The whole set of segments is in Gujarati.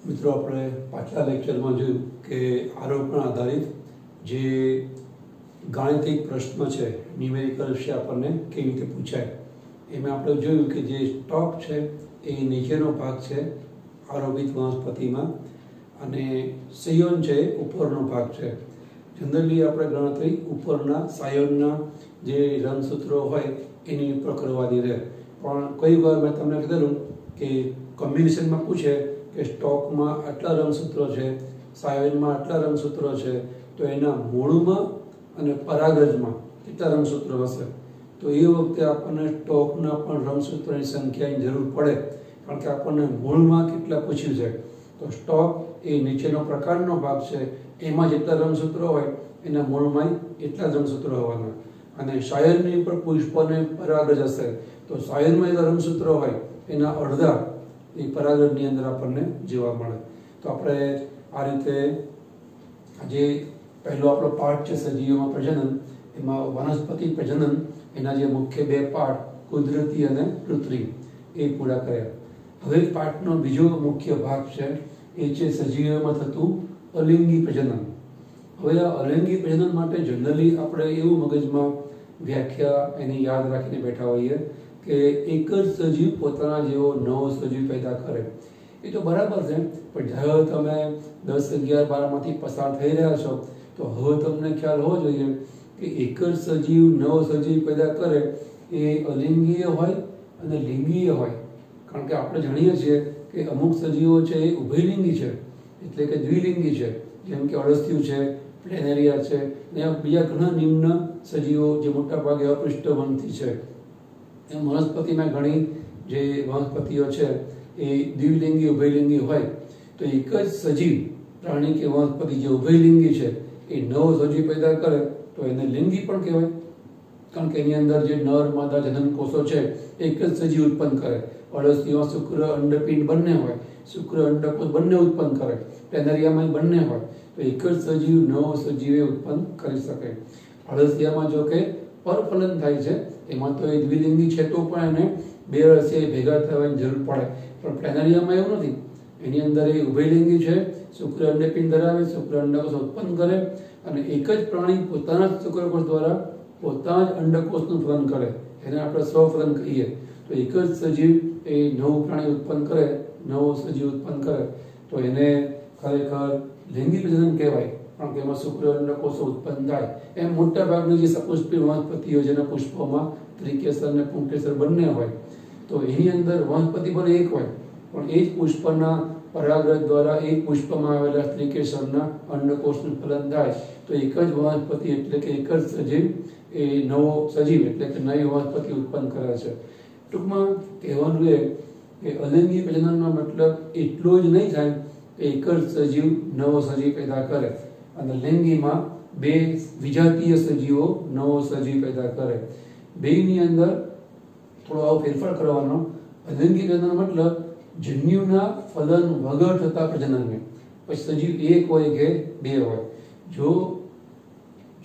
મિત્રો આપણે પાછલા લેક્ચરમાં જોયું કે આરોપણ આધારિત જે ગાણિતિક પ્રશ્ન છે ન્યુમેરિકલ વિશે આપણને કેવી રીતે પૂછાય એમાં આપણે જોયું કે જે સ્ટોક છે એ નીચેનો ભાગ છે આરોપિત વનસ્પતિમાં અને સંયોન છે ઉપરનો ભાગ છે. જનરલી આપણે ગણતરી ઉપરના સાયોનના જે રંગસૂત્રો હોય એની ઉપર કરવાની રહે, પણ કઈ વાર મેં તમને કીધેલું કે કોમ્બિનેશનમાં પૂછે કે સ્ટોકમાં આટલા રંગસૂત્રો છે, સાયોનમાં આટલા રંગસૂત્રો છે, તો એના મૂળમાં અને પરાગરજમાં કેટલા રંગસૂત્રો હશે. તો એ વખતે આપણને સ્ટોકના પણ રંગસૂત્રોની સંખ્યાની જરૂર પડે, કારણ કે આપણને મૂળમાં કેટલા પૂછ્યું છે. તો સ્ટોક એ નીચેનો પ્રકારનો ભાગ છે, એમાં જેટલા રંગસૂત્રો હોય એના મૂળમાં એટલા જ રંગસૂત્રો હોવાના. અને સાયનની ઉપર પુષ્પને પરાગરજ હશે, તો સાયનમાં જેટલા રંગસૂત્રો હોય એના અડધા એ પરાગરજની અંદર આપણને જોવા મળે. તો આપણે આ રીતે જે પહેલો આપણો પાઠ છે સજીવોમાં પ્રજનન, એમાં વનસ્પતિ પ્રજનન એના જે મુખ્ય બે પાઠ કુદરતી અને કૃત્રિમ એ પૂરા કર્યા. હવે પાઠનો બીજો મુખ્ય ભાગ છે એ છે સજીવોમાં થતું અલિંગી પ્રજનન. હવે આ અલિંગી પ્રજનન માટે જનરલી આપણે એવું મગજમાં વ્યાખ્યા એને યાદ રાખીને બેઠા હોઈએ કે એક જ સજીવ પોતાના જેવો નવો સજીવ પેદા કરે. એ તો બરાબર છે, પણ જ્યારે તમે 10, 11, 12માંથી પસાર થઈ રહ્યા છો તો હવે તમને ખ્યાલ હોવો જોઈએ કે એક જ સજીવ નવો સજીવ પેદા કરે એ અલિંગીય હોય અને લિંગીય હોય. કારણ કે આપણે જાણીએ છીએ કે અમુક સજીવો છે એ ઉભયલિંગી છે, એટલે કે દ્વિલિંગી છે, જેમ કે અળસિયું છે, પ્લેનેરિયા છે, ને બીજા ઘણા નિમ્ન સજીવો જે મોટા ભાગે અપૃષ્ઠવંશી છે. એમ વનસ્પતિમાં ઘણી જે વનસ્પતિઓ છે એ દ્વિલિંગી ઉભયલિંગી હોય. તો એક જ સજીવ પ્રાણી કે વનસ્પતિ જે ઉભયલિંગી છે એ નવો સજીવ પેદા કરે તો એને લિંગી પણ કહેવાય, કારણ કે એની અંદર જે નર માદા જનન કોષો છે એક જ સજીવ ઉત્પન્ન કરે. અળસિયામાં શુક્ર અંડપિંડ બંને હોય, શુક્ર અંડકોષ બંને ઉત્પન્ન કરે, પ્લેનેરિયામાં બંને હોય, તો એક જ સજીવ નવો સજીવે ઉત્પન્ન કરી શકે. અળસિયામાં જો કે પરફલન થાય છે, એમાં તો એ દ્વિલિંગી છે તો પણ એને બે અળસિયા ભેગા થવાની જરૂર પડે, પણ પ્લેનેરિયામાં એવું નથી. એની અંદર એ ઉભયલિંગી છે, શુક્ર અંડપિંડ ધરાવે, શુક્ર અંડકોષ ઉત્પન્ન કરે અને એક જ પ્રાણી પોતાના જ શુક્રકોષ દ્વારા પોતાના જ અંડકોષનું ફલન કરે, એને આપણે સ્વફલન કહીએ. તો એક જ સજીવ એ નવું પ્રાણી ઉત્પન્ન કરે, નવો સજીવ ઉત્પન્ન કરે તો એને ખરેખર લિંગી પ્રજનન કહેવાય, કારણ કે એમાં શુક્ર અંડકોષો ઉત્પન્ન થાય. એમ મોટા ભાગની જે સપુષ્પી વનસ્પતિઓ જેના પુષ્પોમાં ત્રિકેસર અને પુંકેસર બંને હોય, તો એની અંદર વનસ્પતિ ભલે એક હોય પણ એ જ પુષ્પના પરાગરજ દ્વારા એક પુષ્પમાં આવેલા ત્રિકેસરના અંડકોષનું ફલન થાય. તો એક જ વનસ્પતિ એટલે કે એક જ સજીવ એ નવો સજીવ એટલે કે નવી વનસ્પતિ ઉત્પન્ન કરે છે. ટૂંકમાં કહેવાનું એ કે અલિંગી પ્રજનનનો મતલબ એટલો જ નહીં થાય કે એક જ સજીવ નવો સજીવ પેદા કરે, અને લિંગીમાં બે વિજાતીય સજીવો નવો સજીવ પેદા કરે. બેની અંદર થોડો આવો ફેરફાર કરવાનો. અલિંગી પ્રજનન મતલબ જન્યુના ફલન વગર થતા પ્રજનનને. પછી સજીવ એક હોય કે બે હોય, જો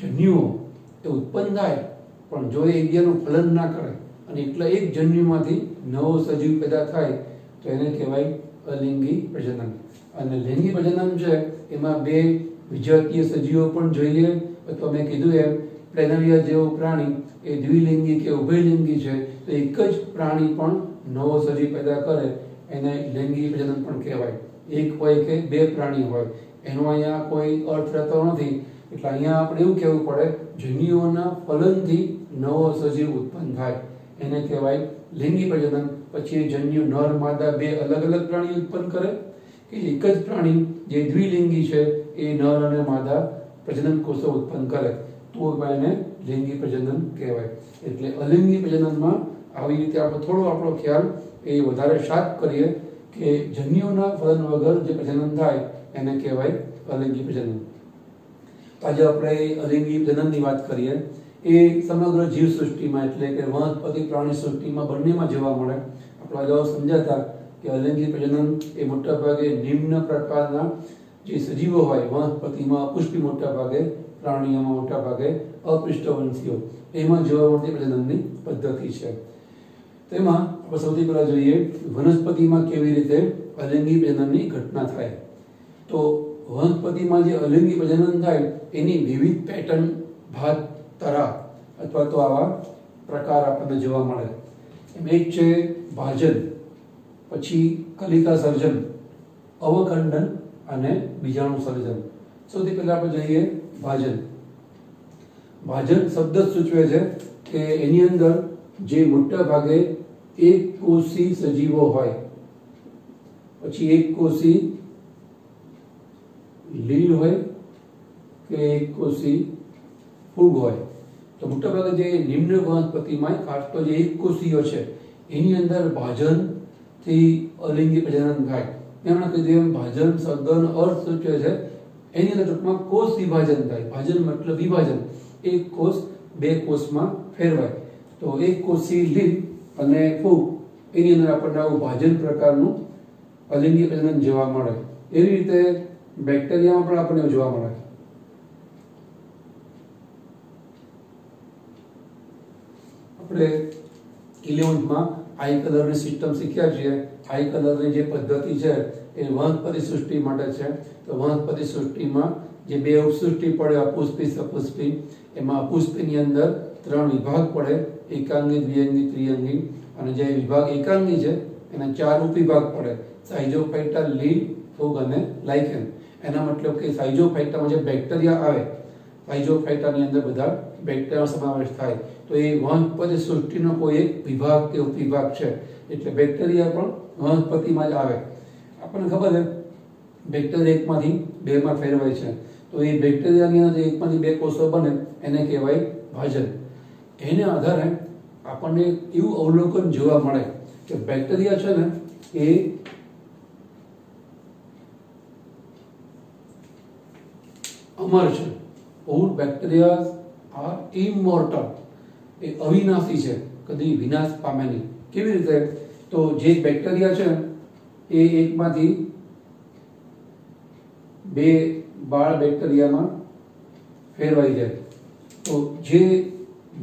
જન્યુઓ એ ઉત્પન્ન થાય પણ જો એ એકબીજાનું ફલન ના કરે અને એટલા એક જન્યુમાંથી નવો સજીવ પેદા થાય તો એને કહેવાય અલિંગી પ્રજનન. અને લિંગી પ્રજનન છે એમાં બે વિજાતીય સજીવો પણ જોઈએ, અથવા મેં કીધું એમ પ્લેનેરિયા જેવું પ્રાણી એ દ્વિલિંગી કે ઉભયલિંગી છે, તો એક જ પ્રાણી પણ નવો સજીવ પેદા કરે એને લિંગી પ્રજનન પણ કહેવાય. એક હોય કે બે પ્રાણી હોય એનો અહીંયા કોઈ અર્થ રહેતો નથી, એટલે અહીંયા આપણે એવું કહેવું પડે જન્યુઓના ફલનથી નવો સજીવ ઉત્પન્ન થાય એને કહેવાય લિંગી પ્રજનન. પછી જન્યુ નર માદા બે અલગ અલગ પ્રાણી ઉત્પન્ન કરે કે એક જ પ્રાણી જે દ્વિલિંગી છે એ નર અને માદા પ્રજનન કોષો ઉત્પન્ન કરે તો એને લિંગી પ્રજનન કહેવાય. એટલે અલિંગી પ્રજનનમાં આવી રીતે આપણે થોડો આપણો ખ્યાલ એ વધારે શાર્પ કરીએ કે જન્યુના ફલન વગર જે પ્રજનન થાય એને કહેવાય અલિંગી પ્રજનન. આજે આપણે અલિંગી પ્રજનનની વાત કરીએ. એ સમગ્ર જીવ સૃષ્ટિમાં એટલે કે વનસ્પતિ પ્રાણી સૃષ્ટિમાં બંનેમાં જોવા મળે. આપણે અગાઉ સમજાતા કે અલિંગી પ્રજનન એ મોટા ભાગે નિમ્ન પ્રકારના જે સજીવો હોય વનસ્પતિમાં પુષ્પી, મોટા ભાગે પ્રાણીઓમાં મોટા ભાગે અપૃષ્ઠવંશીઓ, એમાં જોવા મળતી પ્રજનનની પદ્ધતિ છે. તેમાં આપણે સૌથી પહેલા જોઈએ વનસ્પતિમાં કેવી રીતે અલિંગી પ્રજનનની ઘટના થાય. તો વનસ્પતિમાં જે અલિંગી પ્રજનન થાય એની વિવિધ પેટર્ન, ભાત, તરા અથવા તો આવા પ્રકાર આપણને જોવા મળે. એમ એક છે ભાજન, પછી કલિકા સર્જન, અવખંડન અને બીજાણુ સર્જન. સૌથી પહેલા આપણે જોઈએ ભાજન. ભાજન શબ્દ સૂચવે છે કે એની અંદર જે મોટા ભાગે એક કોષી સજીવો હોય, પછી એક કોષી લીલ હોય કે એક કોષી ફૂગ હોય. તો મોટા ભાગે જે નિમ્ન વનસ્પતિમાં ખાસ તો જે એક કોષીઓ છે એની અંદર ભાજનથી અલિંગી પ્રજનન થાય. એમણે કીધું એમ ભાજન શબ્દનો અર્થ સૂચવે છે એની અંદર ટૂંકમાં કોષ વિભાજન થાય. ભાજન મતલબ વિભાજન, એક કોષ બે કોષમાં ફેરવાય. તો એક કોષી લીલ અને ફૂગ એની અંદર આપણને આવું ભાજન પ્રકારનું અલિંગી પ્રજનન જોવા મળે. એવી રીતે બેક્ટેરિયામાં પણ આપણને જોવા મળે. આપણે 11th આઈ કલરની સિસ્ટમ શીખ્યા છીએ. આઈ કલરની જે પદ્ધતિ છે એ વનસ્પતિ સૃષ્ટિ માટે છે. તો વનસ્પતિ સૃષ્ટિમાં જે બે ઉપસૃષ્ટિ પડે, અપુષ્પી, સપુષ્પી, એમાં અપુષ્પીની અંદર 3 વિભાગ પડે, એકાંગી, દ્વિઅંગી, ત્રિઅંગી. અને જે વિભાગ એકાંગી છે એના 4 ઉપવિભાગ પડે, સાઇઝોફાઇટા, લીલ, ફૂગ અને લાઇકેન. એના મતલબ કે સાઇઝોફાઇટામાં જે બેક્ટેરિયા આવે, સાઇઝોફાઇટાની અંદર બધા બેક્ટેરિયાનો સમાવેશ થાય. તો એ વનસ્પતિ સૃષ્ટિનો કોઈ એક વિભાગ કે ઉપવિભાગ છે. એટલે બેક્ટેરિયા પણ વનસ્પતિમાં જ આવે. આપણને ખબર છે બેક્ટેરિયા એકમાંથી બેમાં ફેરવાય છે. તો એ બેક્ટેરિયાની અંદર એકમાંથી બે કોષો બને એને કહેવાય ભાજન. એને આધારે આપણને એવું અવલોકન જોવા મળે કે બેક્ટેરિયા છે ને એ અમર છે. All bacteria are immortal. એ અવિનાશી છે, કદી વિનાશ પામે નહીં. કેવી રીતે? તો જે બેક્ટેરિયા છે એ એકમાંથી બે બાળ બેક્ટેરિયામાં ફેરવાઈ જાય. તો જે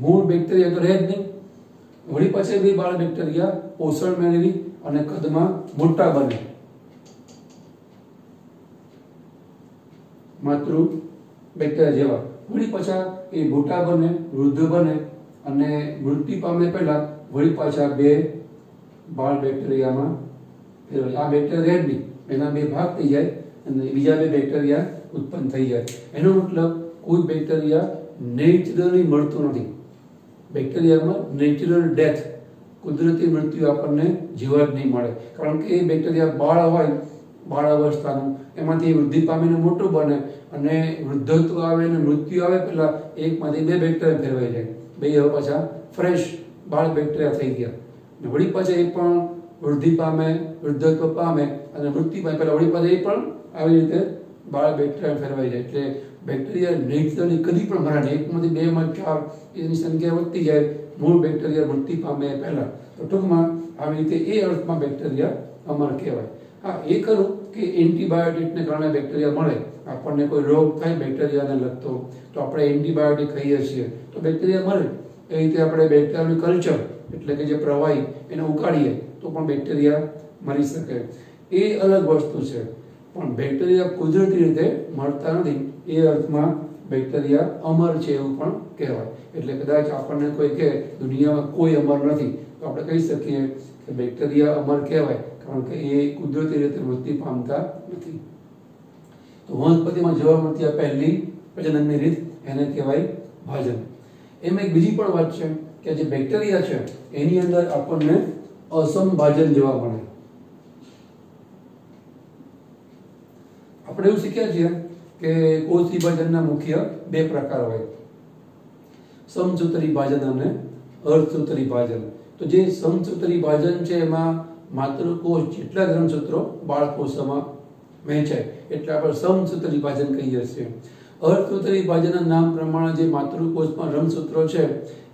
મૂળ બેક્ટેરિયા તો રહે જ નહીં, વળી પાછા બે બાળ બેક્ટેરિયા પોષણ મેળવી અને કદમાં મોટા બને, માતૃ બેક્ટેરિયા જેવા. વળી પાછા એ મોટા બને, વૃદ્ધ બને અને મૃત્યુ પામે પહેલા વળી પાછા બે બાળ બેક્ટેરિયામાં ફેરવાય. આ બેક્ટેરિયા જ નહીં, એના બે ભાગ થઈ જાય અને બીજા બે બેક્ટેરિયા ઉત્પન્ન થઈ જાય. એનો મતલબ કોઈ બેક્ટેરિયા નેચરલી મળતું નથી. બેક્ટેરિયામાં નેચરલ ડેથ, કુદરતી મૃત્યુ આપણને જીવવા જ નહીં મળે. કારણ કે એ બેક્ટેરિયા બાળ હોય, બાળ અવસ્થાનું, એમાંથી વૃદ્ધિ પામીને મોટું બને અને વૃદ્ધત્વ આવે અને મૃત્યુ આવે પહેલા એકમાંથી બે બેક્ટેરિયા ફેરવાઈ જાય. બે હવે પાછા ફ્રેશ બાળ બેક્ટેરિયા થઈ ગયા. વળી પાછા એ પણ વૃદ્ધિ પામે, વૃદ્ધત્વ પામે અને મૃત્યુ પામે પહેલા વળી પાછા એ પણ આવી રીતે બાળ બેક્ટેરિયા ફેરવાઈ જાય. એટલે બેક્ટેરિયા નેચરલી કદી પણ મરે નહીં. એકમાંથી બે માં ચાર એની સંખ્યા વધતી જાય મૂળ બેક્ટેરિયા મૃત્યુ પામે પહેલા. તો ટૂંકમાં આવી રીતે એ અર્થમાં બેક્ટેરિયા અમર કહેવાય. હા, એ ખરું કે એન્ટીબાયોટિકને કારણે બેક્ટેરિયા મળે. આપણને કોઈ રોગ થાય બેક્ટેરિયાને લગતો તો આપણે એન્ટીબાયોટિક ખાઈએ છીએ તો બેક્ટેરિયા મરે. એ રીતે આપણે બેક્ટેરિયાનું કલ્ચર એટલે કે જે પ્રવાહી એને ઉકાળીએ તો પણ બેક્ટેરિયા મરી શકે. એ અલગ વસ્તુ છે. પણ બેક્ટેરિયા કુદરતી રીતે મળતા નથી. એ અર્થમાં બેક્ટેરિયા અમર છે એવું પણ કહેવાય. એટલે કદાચ આપણને કોઈ કહે દુનિયામાં કોઈ અમર નથી તો આપણે કહી શકીએ કે બેક્ટેરિયા અમર કહેવાય, કારણ કે એ કુદરતી રીતે મૃત્યુ પામતા નથી. તો વનસ્પતિમાં જોવા મળતી આ પહેલી પ્રજનનની રીત એને કહેવાય ભાજન. એમ એક બીજી પણ વાત છે કે જે બેક્ટેરિયા છે એની અંદર આપણને અસમભાજન જોવા મળે. આપણે એવું શીખ્યા છીએ કે કોષ વિભાજનના મુખ્ય બે પ્રકાર હોય, સમસૂત્રી ભાજન અને અર્ધસૂત્રી ભાજન. તો જે સમસૂત્રી ભાજન છે એમાં માતૃકોષ જેટલા જ રંગસૂત્રો બાળકોષમાં વહેંચાય એટલે આપણે સમસૂત્રી ભાજન કહીએ છીએ. અર્ધસૂત્રી ભાજનના નામ પ્રમાણે જે માતૃકોષમાં રંગસૂત્રો છે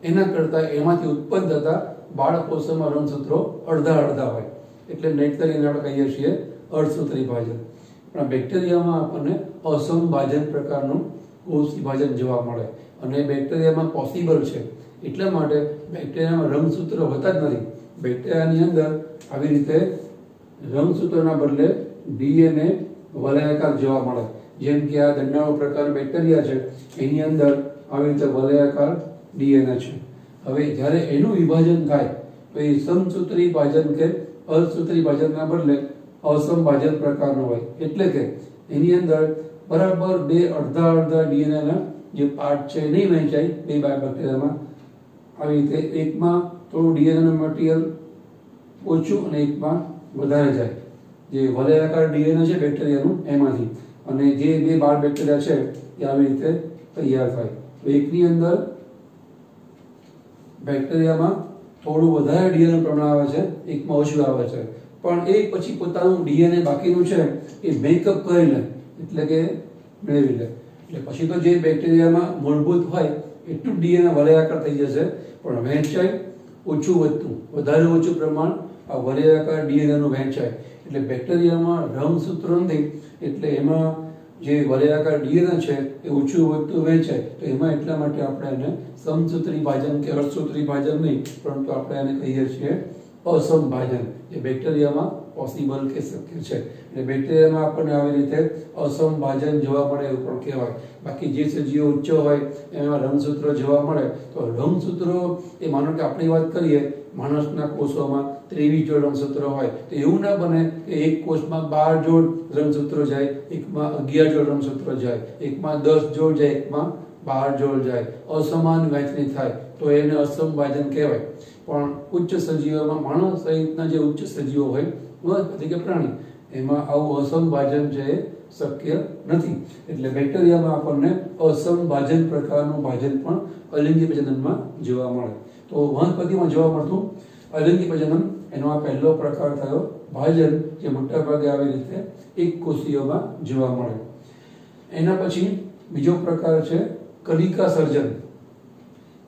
એના કરતાં એમાંથી ઉત્પન્ન થતા બાળકોષમાં રંગસૂત્રો અડધા અડધા હોય એટલે નેચરલી આપણે કહીએ છીએ અર્ધસૂત્રી ભાજન. પણ બેક્ટેરિયામાં આપણને અસમભાજન પ્રકારનું કોષ વિભાજન જોવા મળે અને બેક્ટેરિયામાં પોસિબલ છે. એટલા માટે બેક્ટેરિયામાં રંગસૂત્રો હોતા જ નથી. બેક્ટેરિયાની અંદર આવી રીતે રંગસૂત્રના બદલે ડીએનએ વલયાકાર જોવા મળે. જેમ કે આ દંડાળુ પ્રકાર બેક્ટેરિયા છે, એની અંદર આવી રીતે વલયાકાર ડીએનએ છે. હવે જ્યારે એનું વિભાજન થાય તો એ સમસૂત્રી ભાજન કે અસૂત્રી ભાજનના બદલે અસમભાજન પ્રકારનો હોય. એટલે કે એની અંદર બરાબર બે અડધા અડધા ડીએનએ ના જે પાર્ટ છે નહીં વહેંચાય બે બેક્ટેરિયામાં. આવી રીતે એકમાં થોડું ડીએનએ નું મટીરિયલ ઓછું અને એકમાં વધારે જાય, જે વલયાકાર ડીએનએ છે બેક્ટેરિયાનું એમાંથી, અને જે બે બાળ બેક્ટેરિયા છે એ આવી રીતે તૈયાર થાય. એકની અંદર બેક્ટેરિયામાં થોડું વધારે ડીએનએ પ્રમાણ આવે છે, એકમાં ઓછું આવે છે, પણ એ પછી પોતાનું ડીએનએ બાકીનું છે એ મેકઅપ કરી લે, એટલે કે મેળવી લે. એટલે પછી તો જે બેક્ટેરિયામાં મૂળભૂત હોય એટલું ડીએનએ વલયાકાર થઈ જશે, પણ વહેંચાય ઓછું વધતું, વધારે ઓછું પ્રમાણ આ વલયાકાર ડીએનએ નું વહેંચાય. એટલે બેક્ટેરિયામાં રંગસૂત્ર નથી, એટલે એમાં જે વલયાકાર ડીએનએ છે એ ઓછું વધતું વહેંચાય. તો એમાં એટલા માટે આપણે એને સમસૂત્રી ભાજન કે અર્ધસૂત્રી ભાજન નહીં, પરંતુ આપણે એને કહીએ છીએ અસમભાજન, જે બેક્ટેરિયામાં પોસિબલ કે શક્ય છે. એટલે બેક્ટેરિયામાં આપણને આવી રીતે અસમભાજન જોવા મળે એવું પણ કહેવાય. બાકી જે સજીવો ઉચ્ચ હોય એમાં રંગસૂત્ર જોવા મળે. તો રંગસૂત્રો એ માનો કે આપણી વાત કરીએ, માણસના કોષોમાં 23 જોડ રંગસૂત્રો હોય, તો એવું ના બને કે એક કોષમાં 12 જોડ રંગસૂત્રો જાય, એકમાં 11 જોડ રંગસૂત્રો જાય, એકમાં 10 જોડ જાય, એકમાં 12 જોડ જાય, અસમાન વહેંચણી થાય, તો એને અસમભાજન કહેવાય. પણ ઉચ્ચ સજીવોમાં, માણસ સહિતના જે ઉચ્ચ સજીવો હોય વનસ્પતિ કે પ્રાણી, એમાં આવું અસમભાજન છે એ શક્ય નથી. એટલે બેક્ટેરિયામાં આપણને અસમભાજન પ્રકારનું ભાજન પણ અલિંગી પ્રજનનમાં જોવા મળે. તો વનસ્પતિમાં જોવા મળતું અલિંગી પ્રજનન એનો આ પહેલો પ્રકાર થયો ભાજન, જે મોટાભાગે આવી રીતે એક કોષીયોમાં જોવા મળે. એના પછી બીજો પ્રકાર છે કલિકા સર્જન.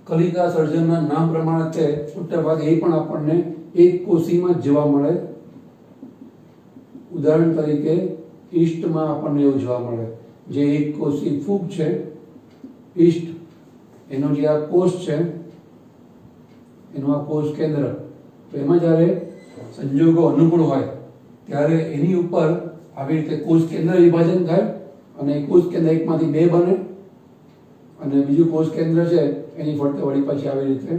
કલિકા સર્જનના નામ પ્રમાણે તે મોટાભાગે એ પણ આપણને એક કોષીમાં જોવા મળે. ઉદાહરણ તરીકે ઈસ્ટમાં આપણને એવું જોવા મળે, જે એક કોષી ફૂગ છે ઈસ્ટ, એનો જે આ કોષ છે એનું આ કોષ કેન્દ્ર, તો એમાં જ્યારે સંજોગો અનુકૂળ હોય ત્યારે એની ઉપર આવી રીતે કોષ કેન્દ્ર વિભાજન થાય, અને કોષ કેન્દ્ર એકમાંથી બે બને, અને બીજું કોષ કેન્દ્ર છે એની ફરતે વળી પછી આવી રીતે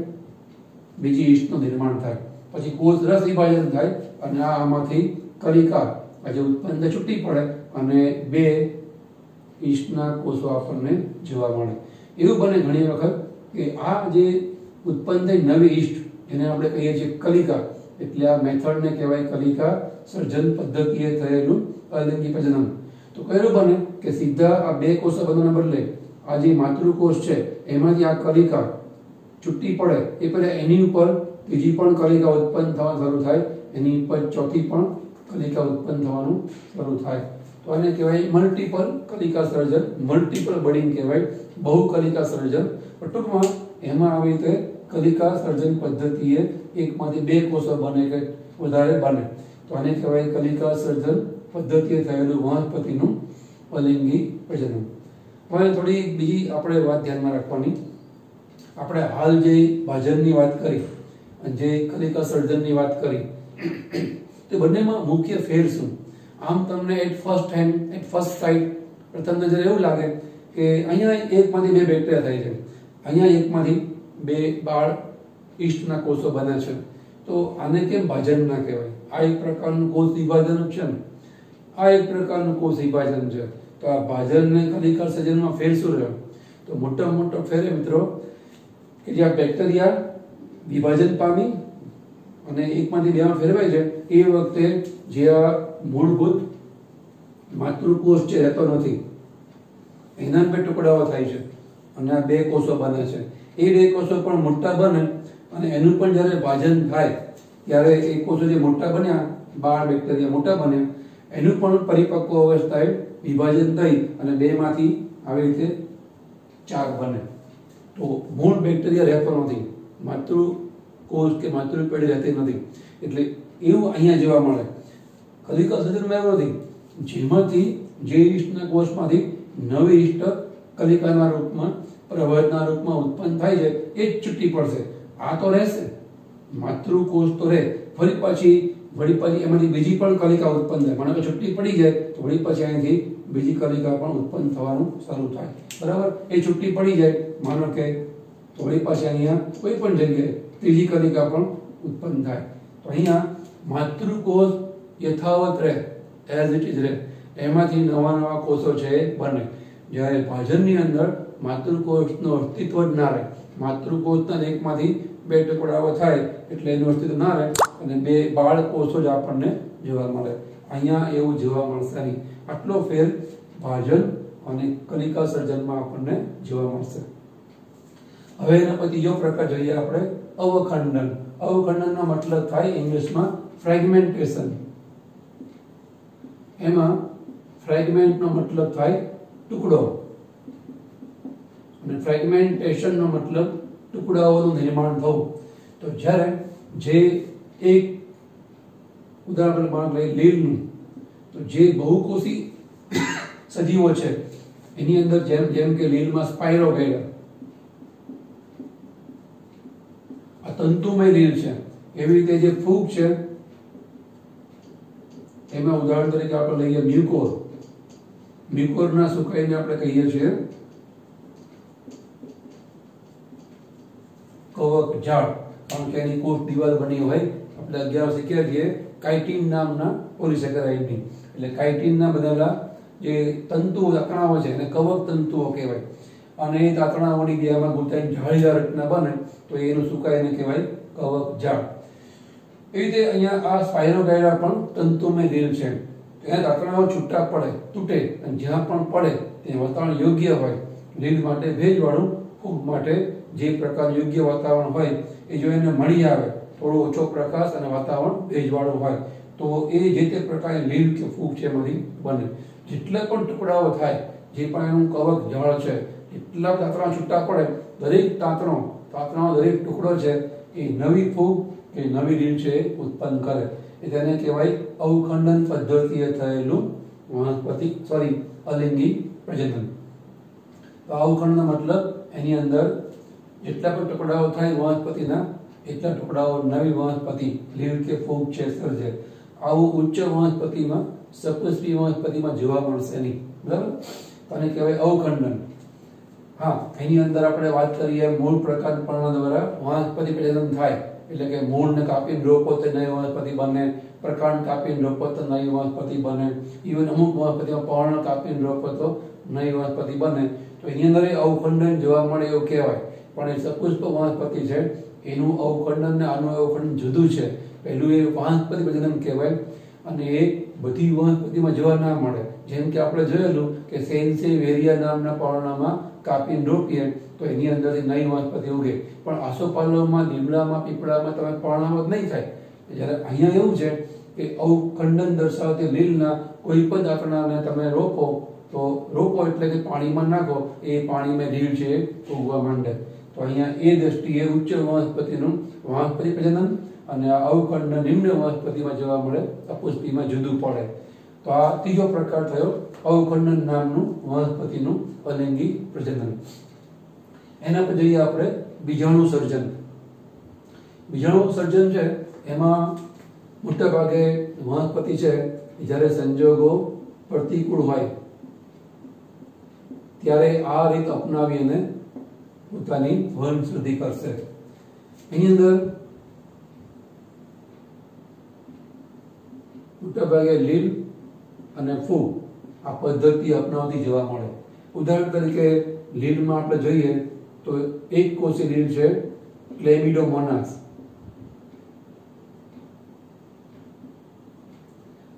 બીજી ઈસ્ટનું નિર્માણ થાય. પછી કોષ રસ વિભાજન થાય, અને આમાંથી કલિકા આજે ઉત્પન્ન છૂટી પડે, અને બે ઈસ્ટના કોષો આપણને જોવા મળે. એવું બને ઘણી વખત કે આ જે ઉત્પન્ન થઈ નવી ઈસ્ટ, એને આપણે કહીએ છીએ કલિકા, એટલે આ મેથડને કહેવાય કલિકા સર્જન પદ્ધતિએ થયેલું અલિંગી પ્રજનન. તો કયું બને કે સીધા આ બે કોષો બનવાના બદલે આ જે માતૃકોષ છે એમાંથી આ કલિકા છૂટી પડે, એ પહેલા એની ઉપર બીજી પણ કલિકા ઉત્પન્ન થવાનું શરૂ થાય, એની ઉપર ચોથી પણ કલિકા ઉત્પન્ન થવાનું શરૂ થાય. તો આને કહેવાય મલ્ટીપલ કલિકા સર્જન, મલ્ટીપલ બડિંગ કહેવાય, બહુ કલિકા સર્જન. ટૂંકમાં એમાં આવી રીતે કલિકા સર્જન પદ્ધતિએ એકમાંથી બે કોષો બને કે વધારે બને, તો આને કહેવાય કલિકા સર્જન પદ્ધતિએ થયેલું વનસ્પતિનું અલિંગી પ્રજનન. હવે થોડી બીજી આપણે વાત ધ્યાનમાં રાખવાની. આપણે હાલ જે ભાજનની વાત કરી અને જે કલિકા સર્જનની વાત કરી, તે બંનેમાં મુખ્ય ફેર શું? આમ તમને એટ ફર્સ્ટ સાઇટ પ્રથમ નજરે એવું લાગે કે અહીંયા એકમાંથી બે બેક્ટેરિયા થાય છે, અહીંયા એકમાંથી બે બાળ ઈસ્ટના કોષો બને છે, તો આને કેમ ભાજન ના કહેવાય? આ એક પ્રકારનું કોષ વિભાજન છે ને, આ એક પ્રકારનું કોષ વિભાજન છે. તો આ ભાજન ને કલિકા સર્જનમાં ફેર શું રહ્યો? તો મોટો ફેર મિત્રો કે જ્યાં બેક્ટેરિયા વિભાજન પામી અને એકમાંથી બેમાં ફેરવાય છે, એ વખતે જે આ મૂળભૂત માતૃકોષ છે રહેતો નથી, એના બે ટુકડાઓ થાય છે અને આ બે કોષો બને છે. એ બે કોષો પણ મોટા બને, અને એનું પણ જ્યારે ભાજન થાય ત્યારે એ કોષો જે મોટા બન્યા, બાળ બેક્ટેરિયા મોટા બન્યા, એનું પણ પરિપક્વ અવસ્થાએ વિભાજન થઈ અને બેમાંથી આવી રીતે ચાર બને. તો મૂળ બેક્ટેરિયા રહેતો નથી, માતૃકોષ કે માતૃપેઢી રહેતી નથી. એટલે એવું અહીંયા જોવા મળે. કલિકા સર્જનમાં એવું નથી, જેમાંથી જે ઈસ્ટના કોષમાંથી નવી ઈસ્ટ કલિકાના રૂપમાં, પ્રવર્તના રૂપમાં ઉત્પન્ન થાય છે, એ જ છૂટી પડશે. આ તો રહેશે, માતૃકોષ તો રહે, ફરી પાછી વળી પછી એમાંથી બીજી પણ કલિકા ઉત્પન્ન થાય. માનો કે છૂટી પડી જાય તો વળી પછી અહીંથી બીજી કલિકા પણ ઉત્પન્ન થવાનું શરૂ થાય. બરાબર? એ છૂટી પડી જાય માનો કે તો વળી પાછી અહીંયા કોઈ પણ જગ્યાએ ત્રીજી કલિકા પણ ઉત્પન્ન થાય. તો અહીંયા માતૃકોષ યથાવત રહે, એઝ ઇટ ઇઝ રહે, એમાંથી નવા નવા કોષો છે એ બને. જ્યારે ભાજનની અંદર માતૃકોષનું અસ્તિત્વ જ ના રહે, માતૃકોષના એકમાંથી બે ટુકડાઓ થાય એટલે એનું અસ્તિત્વ ના રહે અને બે બાળ કોષો જ આપણને જોવા મળે. અહીંયા એવું જોવા મળશે નહીં. આટલો ફેર ભાજન અને કલિકા સર્જનમાં આપણને જોવા મળશે. હવે એના પછી જો પ્રકાર જોઈએ આપણે અવખંડન. અવખંડનનો મતલબ થાય ઇંગ્લિશમાં ફ્રેગમેન્ટેશન. એમાં ફ્રેગમેન્ટનો મતલબ થાય ટુકડો અને ફ્રેગમેન્ટેશનનો મતલબ ટુકડાઓનું નિર્માણ થવું. તો જ્યારે જે એક ઉદાહરણ લઈ લીલનું, તો જે બહુકોષી સજીવો છે એની અંદર જેમ કે લીલમાં સ્પાઇરોગાયરા, આ તંતુમય લીલ છે, એવી રીતે જે ફૂગ છે એમાં ઉદાહરણ તરીકે આપણે લઈએ મ્યુકોર. મ્યુકોરના સુકાઈને આપણે કહીએ છીએ કવક ઝાડ, કારણ કે એની કોષ દિવાલ બની હોય. આપણે 11 શીખ્યા છીએ કાઇટિન નામના પોલિસેકેરાઇડની. એટલે કાઇટિનના બનેલા જે તંતુઓ તાતણાઓ છે એને કવક તંતુઓ કહેવાય. અને એ તાતણાઓની બેમાં ગુંથાઈને જાળીદાર રચના બને તો એનું સુકાઈને કહેવાય કવક ઝાડ. એ રીતે અહીંયા આ સ્પાઇરોગાયરા પણ તંતુમય લીલ છે. ત્યાં તાતણાઓ છૂટા પડે, તૂટે અને જ્યાં પણ પડે ત્યાં વાતાવરણ યોગ્ય હોય. લીલ માટે ભેજવાળું, ફૂગ માટે જે પ્રકાર યોગ્ય વાતાવરણ હોય એ જો એને મળી આવે, થોડો ઓછો પ્રકાશ અને વાતાવરણ ભેજવાળું હોય તો એ જે તે પ્રકારની લીલ કે ફૂગ છે એમાંથી બને. જેટલા પણ ટુકડાઓ થાય, જે પણ એનું કવક ઝાડ છે, એટલા તાતણા છૂટા પડે, દરેક તાતણાનો દરેક ટુકડો છે એ નવી ફૂગ કે નવી લીલ છે ઉત્પન્ન કરે. એ તેને કહેવાય અવખંડન પદ્ધતિએ થયેલું અલિંગી પ્રજનન. તો અવખંડન મતલબ એની અંદર જેટલા પણ ટુકડાઓ થાય વનસ્પતિના, એટલા ટુકડાઓ નવી વનસ્પતિ લીલ કે ફૂગ છે સર્જે. આવું ઉચ્ચ વનસ્પતિમાં, સપુષ્પી વનસ્પતિમાં જોવા મળશે નહીં. બરાબર? આને કહેવાય અવખંડન. હા, એની અંદર આપણે વાત કરીએ મૂળ પ્રકાંડ પર્ણ દ્વારા વનસ્પતિ પ્રજનન થાય. એટલે કે મૂળને કાપીને રોપો તો નવી વનસ્પતિ બને, પ્રકાંડ કાપીને રોપો તો નવી વનસ્પતિ બને, ઇવન અમુક વનસ્પતિમાં પર્ણ કાપીને રોપો તો નવી વનસ્પતિ બને. તો એની અંદર અવખંડન જોવા મળે એવું કહેવાય. પણ એ સપુષ્પ વનસ્પતિ છે એનું અવખંડન ને આનું અવખંડન જુદું છે. પહેલું એ વનસ્પતિ પ્રજનન કહેવાય અને એ બધી વનસ્પતિમાં જોવા ના મળે. જેમ કે આપણે જોયેલું કે સેન્સેવેરિયા નામના પર્ણમાં કાપીને રોપીએ તો એની અંદરથી નવી વનસ્પતિ ઉગે. પણ આસોપાલવમાં, લીમડામાં, પીપળામાં તમે પર્ણાવત નહીં થાય. જ્યારે અહીંયા એવું છે કે અવખંડન દર્શાવતી લીલના કોઈ પણ દાંતણાને તમે રોપો એટલે કે પાણીમાં નાખો, એ પાણીમાં લીલ છે ઉગવા માંડે. તો અહીંયા એ દ્રષ્ટિએ ઉચ્ચ વનસ્પતિનું વનસ્પતિ પ્રજનન અને અવખંડન નિમ્ન વનસ્પતિમાં જોવા મળે, અપુષ્પીમાં જુદું પડે. તો આ ત્રીજો પ્રકાર થયો અવખંડન નામનું વનસ્પતિનું અલિંગી પ્રજનન. એના પર જોઈએ આપણે બીજાણુ સર્જન. બીજાણુ સર્જન છે એમાં મોટા ભાગે વનસ્પતિ છે જ્યારે સંજોગો પ્રતિકૂળ હોય ત્યારે આ રીત અપનાવી અને પોતાની વંશવૃદ્ધિ કરશે. એની અંદર મોટા ભાગે લીલ અને ફૂગ આ પદ્ધતિ અપનાવતી જોવા મળે. ઉદાહરણ તરીકે લીલમાં આપણે જોઈએ તો એક કોષી લીલ છે ક્લેમિડોમોનાસ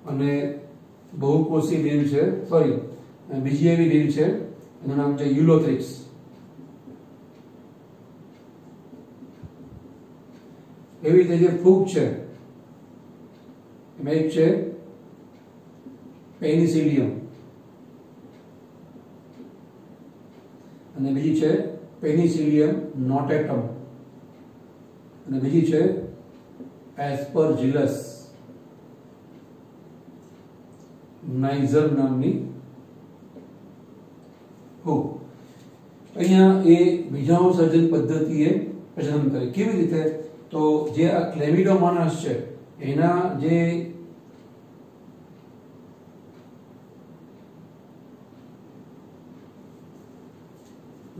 અને બહુકોષી લીલ છે બીજી એવી લીલ છે એનું નામ છે યુલોથ્રિક્સ. એવી રીતે જે ફૂગ છે એમાં એક છે પેનિસિલિયમ અને બીજી છે પેનિસિલિયમ નોટેટમ અને બીજી છે એસ્પરજિલસ નાઇઝર નામની ફૂગ. અહીંયા એ બીજાણુ સર્જન પદ્ધતિએ પ્રજનન કરે. કેવી રીતે? તો જે આ ક્લેમિડોમોનાસ છે એના જે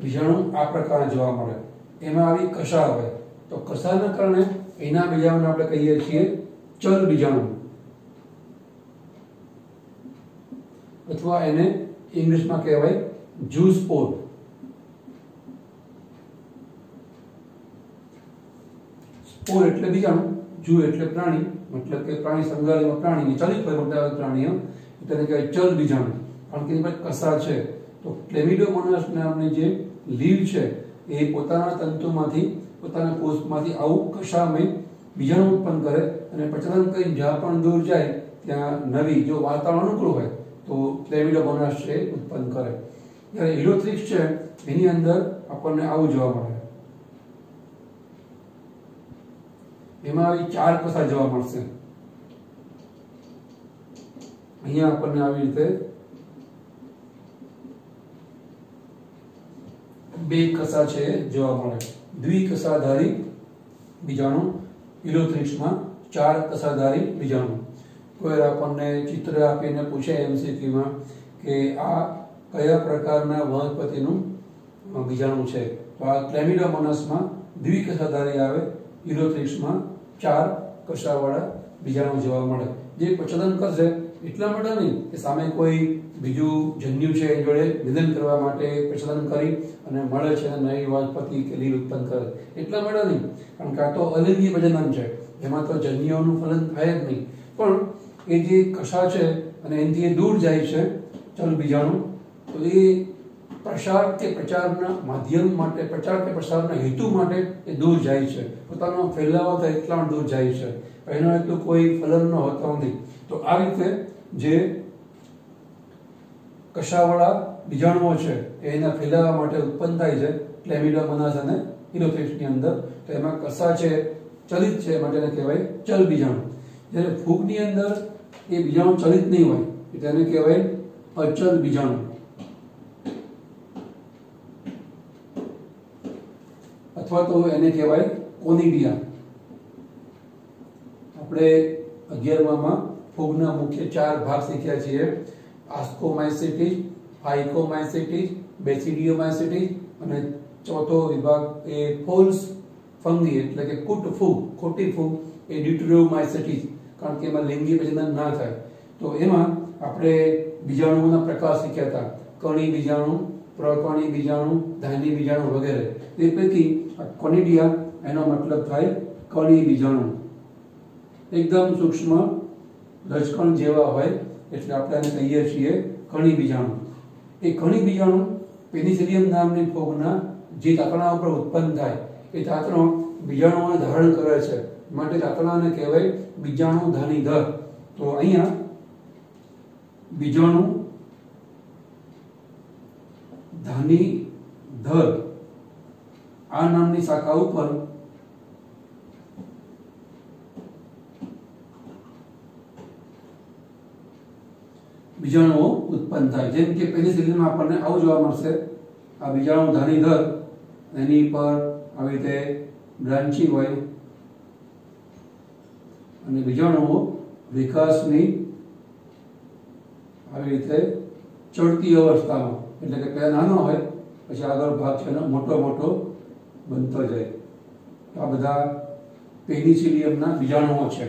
બીજાણુ આ પ્રકારના જોવા મળે, એમાં આવી કશા હોય તો કશાના કારણે એના બીજાણુને આપણે કહીએ છીએ ચલ બીજાણુ, અથવા એને ઇંગ્લિશમાં કહેવાય ઝૂસ્પોર. સ્પોર એટલે બીજાણુ, ઝૂ એટલે પ્રાણી, મતલબ કે પ્રાણી સંગ્રહાલયમાં પ્રાણી ચલિત હોય મોટા પ્રાણીઓ, તેને કહેવાય ચલ બીજાણુ. કારણ કે એની પાસે કશા છે. તો ક્લેમિડોમોનાસ નામની જે લીવ છે એ પોતાના તંતુમાંથી, પોતાના કોષમાંથી આવું કશામય બીજાણુ ઉત્પન્ન કરે અને પ્રચલન કરી જ્યાં પણ દૂર જાય ત્યાં નવી, જો વાતાવરણ અનુકૂળ હોય તો ક્લેમિડોમોનાસ છે ઉત્પન્ન કરે. જ્યારે હિલોથ્રિક્સ છે એની અંદર આપણને આવું જોવા મળે. એમાં આવી 4 કશા જોવા મળશે. અહીંયા આપણને આવી રીતે 2 કશા છે જોવા મળે. દ્વિકશાધારી બીજાણુ હિલોથ્રિક્સમાં, 4 કશાધારી બીજાણુ. કોઈ આપણને ચિત્ર આપીને પૂછે એમસીક્યુમાં કે આ કયા પ્રકારના વનસ્પતિનું બીજાણુ છે, તો આ ક્લેમિડોમોનાસમાં દ્વિકશાધારી આવે, હિલોથ્રિક્સમાં 4 કશાવાળા બીજાણુ જોવા મળે. જે પ્રચલન કરશે એટલા માટે નહીં કે સામે કોઈ બીજું જન્યુ છે એ જોડે નિધન કરવા માટે પ્રચલન કરી અને મળે છે નવી વનસ્પતિ કે લીલ ઉત્પન્ન કરે, એટલા માટે નહીં. કારણ કે આ તો અલિંગી પ્રજનન છે, એમાં તો જન્યુઓનું ફલન થાય જ નહીં. પણ એ જે કશા છે અને એનાથી દૂર જાય છે ચલ બીજાણુ, તો એ પ્રસાર કે પ્રચારના માધ્યમ માટે, પ્રચાર કે પ્રસારના હેતુ માટે એ દૂર જાય છે, પોતાનો ફેલાવો થાય એટલા દૂર જાય છે, એનો એટલું કોઈ ફલન ન હોતો નથી. તો આ રીતે જે કશાવાળા બીજાણુઓ છે એના ફેલાવા માટે ઉત્પન્ન થાય છે ક્લેમિડોમોનાસ અને હિલોથ્રિક્સની અંદર. તો એમાં કશા છે ચલિત છે માટે એને કહેવાય ચલ બીજાણુ. જ્યારે ફૂગની અંદર એ બીજાણુ ચલિત નહીં હોય તેને કહેવાય અચલ બીજાણુ, અથવા તો એને કહેવાય કોનિડિયા. આપણે 11માં ફૂગના મુખ્ય 4 ભાગ શીખ્યા છીએ: આસ્કોમાઇસિટીસ, ફાઇકોમાઇસિટીસ, બેસિડિયોમાઇસિટીસ અને ચોથો વિભાગ એ ફોલ્સ ફંગી એટલે કે કુટ ફૂગ, ખોટી ફૂગ એ ડ્યુટેરોમાઇસિટીસ, કારણ કે એમાં લિંગી પ્રજનન ના થાય. તો એમાં આપણે બીજાણુઓના પ્રકાર શીખ્યા હતા: કણી બીજાણુ, પ્રકણી બીજાણુ, ધાની બીજાણુ વગેરે. તે પૈકી કોનિડિયા એનો મતલબ થાય કણી બીજાણુ. એકદમ સૂક્ષ્મ રજકણ જેવા હોય એટલે આપણે એને કહીએ છીએ કણી બીજાણુ. એ કણી બીજાણુ પેનિસિલિયમ નામની ફૂગના જે તાતણા ઉપર ઉત્પન્ન થાય એ તાતણો બીજાણુઓને ધારણ કરે છે, માટે તાતણાને કહેવાય બીજાણુ ધાનીધર. તો અહીંયા બીજાણુ ધાનીધર આ નામની શાખા ઉપર બીજાણુઓ ઉત્પન્ન થાય. જેમ કે પેનિસિલિયમમાં આપણને આવું જોવા મળશે, આ બીજાણુ ધાનીધર, એની પર આવી રીતે બ્રાન્ચી હોય અને બીજાણુઓ વિકાસની આવી રીતે ચડતી અવસ્થામાં, એટલે કે પહેલા નાનો હોય પછી આગળ ભાગ છે મોટો મોટો બનતો જાય. આ બધા પેનિસિલિયમના બીજાણુઓ છે.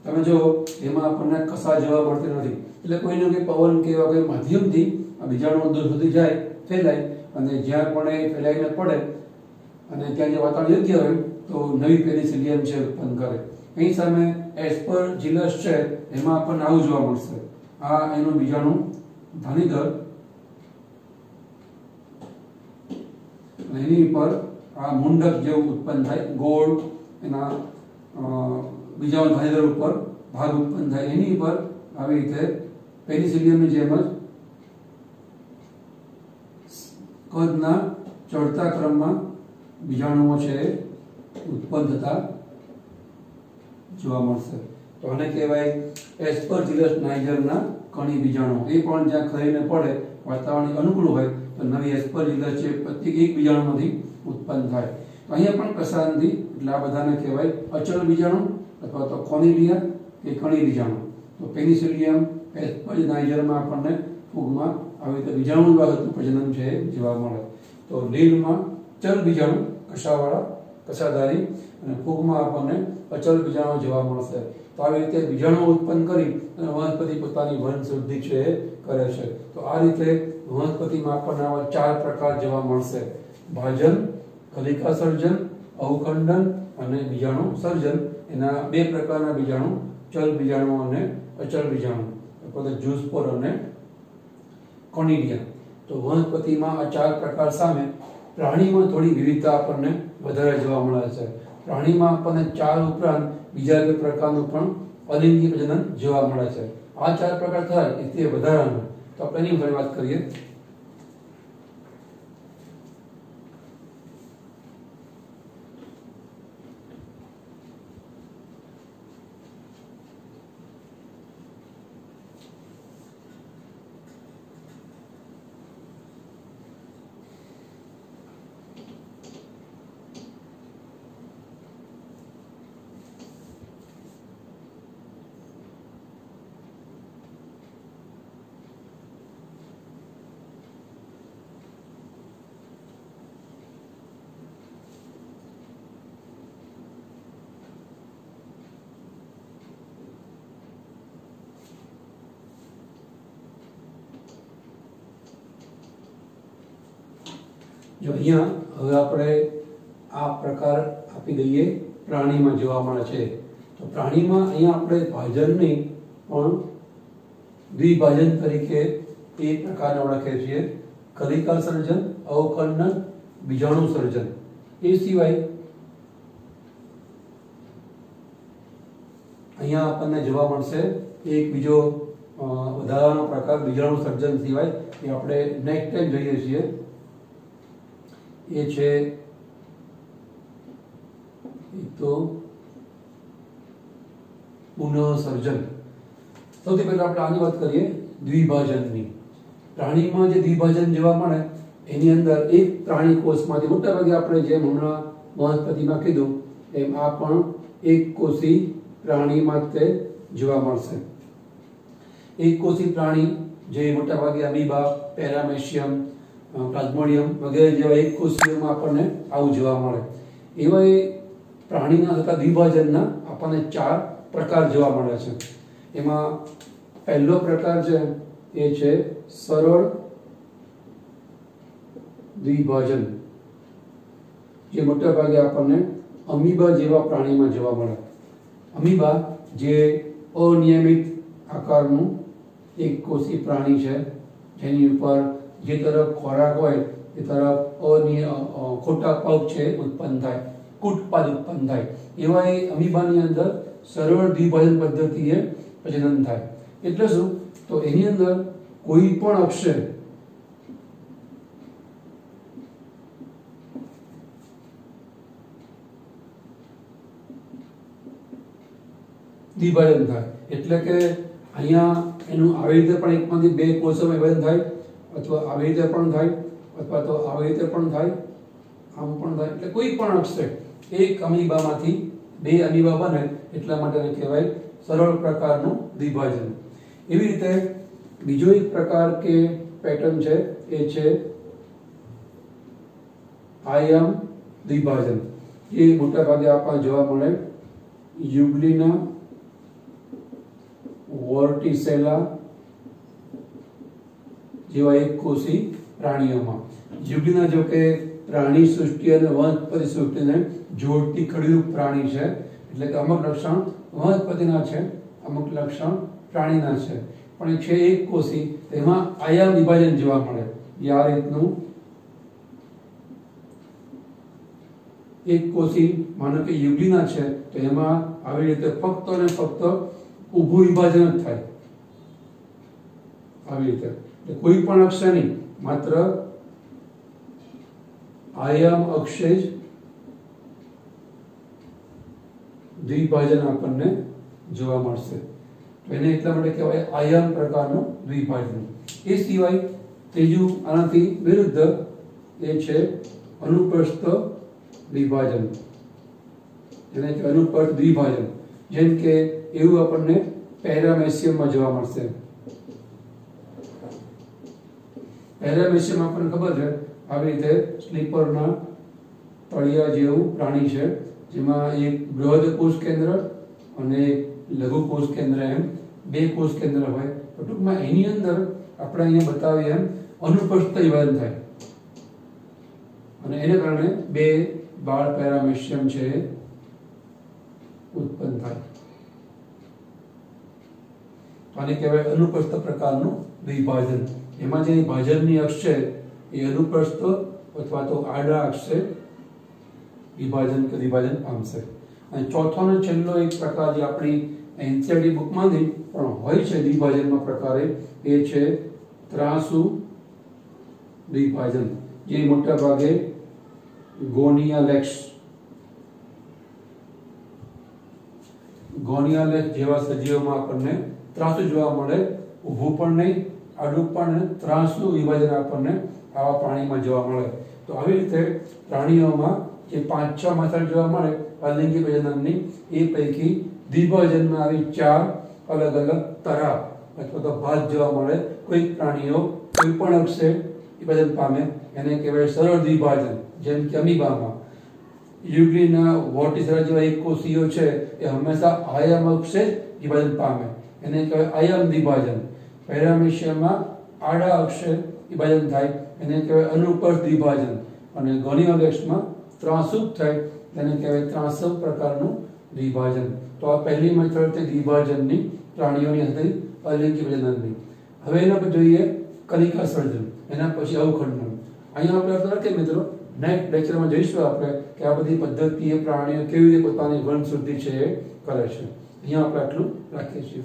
તમે જો એમાં આપણને કશા જોવા મળતી નથી, એટલે કોઈને કંઈ પવન કે એવા કોઈ માધ્યમથી આ બીજાણુઓ દૂર સુધી જાય, ફેલાય, અને જ્યાં પણ એ ફેલાઈને પડે અને ત્યાં જે વાતાવરણ યોગ્ય હોય તો નવી પેનિસિલિયમ છે ઉત્પન્ન કરે. એની સામે એસ્પરજીલસ છે, એમાં આપણને આવું જોવા મળશે. આ એનું બીજાણુ ધાનીધર, એની પર આ મુંડક જેવું ઉત્પન્ન થાય, ગોળ એના બીજાણુ ધાનીધર ઉપર ભાગ ઉત્પન્ન થાય. એની પર આવી રીતે પેનિસિલિયમની જેમ જ કદના ચડતા ક્રમમાં બીજાણુઓ છે ઉત્પન્ન થતા જોવા મળશે. તો આને કહેવાય એસ્પરજીલસ નાઇજરના કણી બીજાણુ. એ પણ જ્યાં ખરીને પડે, વાતાવરણ અનુકૂળ હોય તો નવી એસ્પરજીલસ છે પ્રત્યેક એક બીજાણુમાંથી ઉત્પન્ન થાય. તો અહીંયા પણ કશા નથી, એટલે આ બધાને કહેવાય અચલ બીજાણુ અથવા તો કોનિડિયા કે કણી બીજાણુ. તો પેનિસિલિયમ એસ્પર્જ નાઇજરમાં આપણને ફૂગમાં આવી રીતે બીજાણુ દ્વારા થતું પ્રજનન છે જોવા મળે. તો લીલમાં ચલ બીજાણુ કશાવાળા કશાધારી અને ફૂગમાં આપણને અચલ બીજાણુ જોવા મળશે. તો આવી રીતે બીજાણુ ઉત્પન્ન કરી અને વનસ્પતિ પોતાની વંશવૃદ્ધિ છે એ કરે છે. તો આ રીતે વનસ્પતિમાં આપણને આવા 4 પ્રકાર જોવા મળશે: ભાજન, કલિકા સર્જન, અવખંડન અને બીજાણુ સર્જન. એના 2 પ્રકારના બીજાણુ, ચલ બીજાણુ અને અચલ બીજાણુ, એટલે ઝૂસ્પોર અને કોનિડિયા. તો વનસ્પતિમાં આ 4 પ્રકાર સામે પ્રાણીમાં થોડી વિવિધતા આપણને વધારે જોવા મળે છે. પ્રાણીમાં આપણને 4 ઉપરાંત બીજા 2 પ્રકારનું પણ અલિંગી પ્રજનન જોવા મળે છે. આ 4 પ્રકાર થાય એ તે વધારાના. તો આપણે એની ઉપર વાત કરીએ. જો અહીંયા હવે આપણે આ પ્રકાર આપી દઈએ પ્રાણીમાં જોવા મળે છે. તો પ્રાણીમાં અહીંયા આપણે ભાજનની પણ દ્વિભાજન તરીકે એ પ્રકારને ઓળખીએ છીએ: કલિકા સર્જન, અવખંડન, બીજાણુ સર્જન. એ સિવાય અહીંયા આપણને જોવા મળશે એક બીજો વધારાનો પ્રકાર બીજાણુ સર્જન સિવાય એ આપણે નેક્સ્ટ ટાઈમ જોઈએ છીએ. એ છે તો પુનઃસર્જન. સૌથી પહેલા આપણે આની વાત કરીએ દ્વિભાજનની. પ્રાણીમાં જે દ્વિભાજન જોવા મળે એની અંદર એક પ્રાણી કોષમાંથી, મોટાભાગે આપણે જેમ હમણાં વનસ્પતિમાં કીધું એમ આ પણ એક કોષી પ્રાણીમાં તે જોવા મળશે. એક કોષી પ્રાણી જે મોટાભાગે અમીબા, પેરામેશિયમ, પ્લાઝ્મોડિયમ વગેરે જેવા એક કોષીઓમાં આપણને આવું જોવા મળે. એવા એ પ્રાણીના થતા દ્વિભાજનના આપણને 4 પ્રકાર જોવા મળે છે. એમાં પહેલો પ્રકાર છે એ છે સરળ દ્વિભાજન, જે મોટાભાગે આપણને અમીબા જેવા પ્રાણીમાં જોવા મળે. અમીબા જે અનિયમિત આકારનું એક કોષી પ્રાણી છે, જેની ઉપર જે તરફ ખોરાક હોય એ તરફ ખોટા પગ છે ઉત્પન્ન થાય, કૂટપાદ ઉત્પન્ન થાય. એવા એ અમીબાની અંદર સરળ દ્વિભાજન પદ્ધતિએ પ્રજનન થાય. એટલે શું? તો એની અંદર કોઈ પણ અક્ષર દ્વિભાજન થાય. એટલે કે અહીંયા એનું આવી રીતે પણ એકમાંથી 2 કોષોમાં વિભાજન થાય, અથવા આવી રીતે પણ થાય, અથવા તો આવી રીતે પણ થાય, આમ પણ થાય. એટલે કોઈ પણ અક્ષર એક અમીબામાંથી 2 અમીબા બને એટલા માટે કહેવાય સરળ પ્રકારનું દ્વિભાજન. એવી રીતે બીજો એક પ્રકાર કે પેટર્ન છે એ છે આયામ દ્વિભાજન. એ મોટાભાગે આપણને જોવા મળે યુગ્લિના, વર્ટિસેલા જેવા એક કોષી પ્રાણીઓમાં. યુગ્લિના જો કે પ્રાણી સૃષ્ટિ અને વનસ્પતિ સૃષ્ટિને જોડતી કડીરૂપ પ્રાણી છે. એટલે કે અમુક લક્ષણ વનસ્પતિના છે, અમુક લક્ષણ પ્રાણીના છે, પણ એ છે એક કોષી. તેમાં આયામ વિભાજન જોવા મળે. આ રીતનું એક કોષી માનો કે યુગ્લિના છે તો એમાં આવી રીતે ફક્ત અને ફક્ત ઊભું વિભાજન જ થાય. આવી રીતે કોઈ પણ અક્ષર નહીં, માત્ર આયામ અક્ષે જ દ્વિભાજન આપણને જોવા મળશે. તો એને એટલા માટે કહેવાય આયામ પ્રકારનું દ્વિભાજન. એ સિવાય ત્રીજું આનાથી વિરુદ્ધ એ છે અનુપ્રસ્થ દ્વિભાજન. જેને અનુપ્રસ્થ દ્વિભાજન, જેમ કે એવું આપણને પેરામેસિયમમાં જોવા મળશે. પેરામેસિયમ આપણને ખબર છે આવી રીતે સ્લીપરના તળિયા જેવું પ્રાણી છે, જેમાં એક બૃહદ કોષ કેન્દ્ર અને લઘુ કોષ કેન્દ્ર એમ બે કોષ કેન્દ્ર હોય. તો ટૂંકમાં એની અંદર આપણે અહીંયા બતાવીએ એમ અનુપસ્થ વિભાજન થાય અને એને કારણે બે બાળ પેરામેસિયમ છે ઉત્પન્ન થાય. આને કહેવાય અનુપ્રસ્થ પ્રકારનું દ્વિભાજન. એમાં જે ભાજનની અક્ષ છે એ અનુપ્રસ્થ અથવા તો આડા અક્ષે વિભાજન કે વિભાજન પામશે. અને ચોથો અને છેલ્લો એક પ્રકાર જે આપણી એનસીઈઆરટી બુકમાંથી પણ હોય છે દ્વિભાજનના પ્રકારે, એ છે ત્રાંસુ દ્વિભાજન, જે મોટા ભાગે ગોનિયાલેક્સ જેવા સજીવોમાં આપણને ત્રાંસુ જોવા મળે. ઊભું પણ નહીં, આડું પણ, ત્રાંસુ વિભાજન આપણને આવા પ્રાણીમાં જોવા મળે. તો આવી રીતે પ્રાણીઓમાં જે 5-6 મેથડ જોવા મળે અલિંગી પ્રજનનની, એ પૈકી દ્વિભાજનમાં આવી 4 અલગ અલગ તરાહ અથવા તો ભાત જોવા મળે. કોઈ પ્રાણીઓ કોઈ પણ અક્ષે વિભાજન પામે, એને કહેવાય સરળ દ્વિભાજન. જેમ કે અમીબામાં યુગ્રીના વોર્ટિસરા જેવા એક કોષીઓ છે એ હંમેશા આયામ અક્ષે વિભાજન પામે, એને કહેવાય આયામ દ્વિભાજન. પેરામેસિયમમાં આડા અક્ષે વિભાજન થાય, એને કહેવાય અનુપ્રસ્થ દ્વિભાજન. અને ગોનિયોલેક્સમાં ત્રાંસુ થાય, તેને કહેવાય ત્રાંસુ પ્રકારનું દ્વિભાજન. તો આ પહેલી મેથડ તે દ્વિભાજનની પ્રાણીઓની હતી અલિંગી પ્રજનનની. હવે એના પર જોઈએ કલિકા સર્જન, એના પછી અવખંડન. અહીંયા આપણે રાખીએ મિત્રો, નેક્સ્ટ લેક્ચરમાં જોઈશું આપણે કે આ બધી પદ્ધતિએ પ્રાણીઓ કેવી રીતે પોતાની વંશવૃદ્ધિ છે એ કરે છે. અહીંયા આપણે આટલું રાખીએ છીએ.